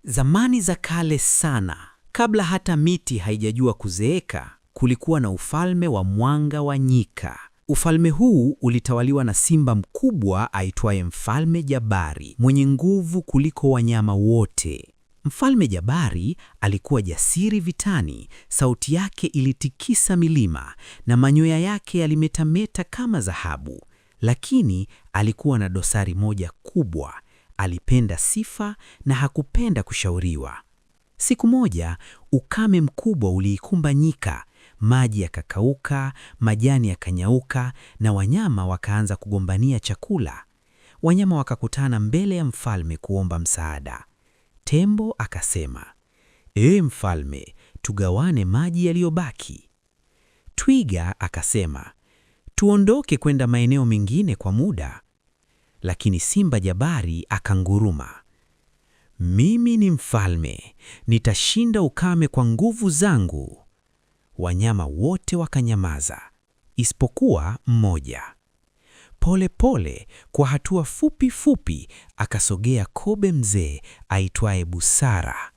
Zamani za kale sana, kabla hata miti haijajua kuzeeka, kulikuwa na ufalme wa Mwanga wa Nyika. Ufalme huu ulitawaliwa na simba mkubwa aitwaye Mfalme Jabari, mwenye nguvu kuliko wanyama wote. Mfalme Jabari alikuwa jasiri vitani, sauti yake ilitikisa milima na manyoya yake yalimetameta kama dhahabu. Lakini alikuwa na dosari moja kubwa. Alipenda sifa na hakupenda kushauriwa. Siku moja, ukame mkubwa uliikumba nyika, maji yakakauka, majani yakanyauka na wanyama wakaanza kugombania chakula. Wanyama wakakutana mbele ya mfalme kuomba msaada. Tembo akasema, Mfalme, tugawane maji yaliyobaki." Twiga akasema, "Tuondoke kwenda maeneo mengine kwa muda." Lakini Simba Jabari akanguruma, "Mimi ni mfalme, nitashinda ukame kwa nguvu zangu." Wanyama wote wakanyamaza, isipokuwa mmoja. Pole pole, kwa hatua fupi fupi, akasogea kobe mzee aitwaye Busara.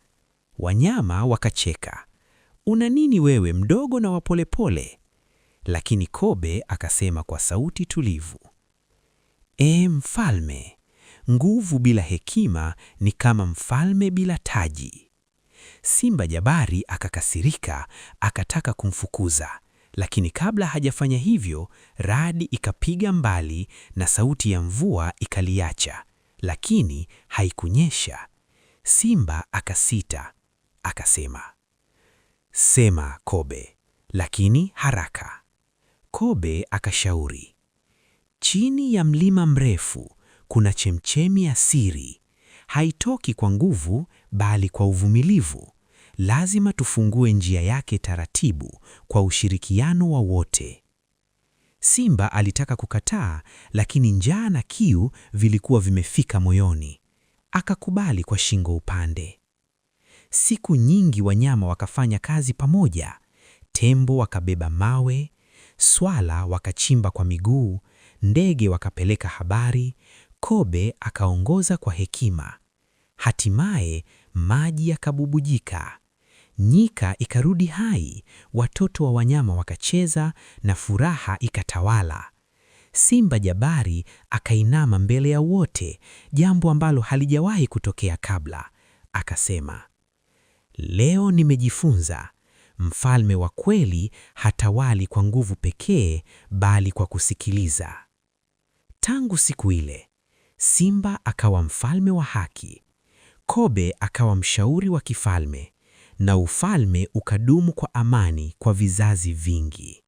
Wanyama wakacheka, "Una nini wewe mdogo na wa polepole?" Lakini kobe akasema kwa sauti tulivu, Mfalme, nguvu bila hekima ni kama mfalme bila taji." Simba Jabari akakasirika, akataka kumfukuza, lakini kabla hajafanya hivyo, radi ikapiga mbali na sauti ya mvua ikaliacha, lakini haikunyesha. Simba akasita, akasema, "Sema kobe, lakini haraka." Kobe akashauri, "Chini ya mlima mrefu kuna chemchemi ya siri. Haitoki kwa nguvu bali kwa uvumilivu. Lazima tufungue njia yake taratibu kwa ushirikiano wa wote." Simba alitaka kukataa, lakini njaa na kiu vilikuwa vimefika moyoni. Akakubali kwa shingo upande. Siku nyingi wanyama wakafanya kazi pamoja. Tembo wakabeba mawe, swala wakachimba kwa miguu, ndege wakapeleka habari, kobe akaongoza kwa hekima. Hatimaye maji yakabubujika. Nyika ikarudi hai, watoto wa wanyama wakacheza na furaha ikatawala. Simba Jabari akainama mbele ya wote, jambo ambalo halijawahi kutokea kabla. Akasema, "Leo nimejifunza, mfalme wa kweli hatawali kwa nguvu pekee bali kwa kusikiliza." Tangu siku ile, Simba akawa mfalme wa haki, kobe akawa mshauri wa kifalme, na ufalme ukadumu kwa amani kwa vizazi vingi.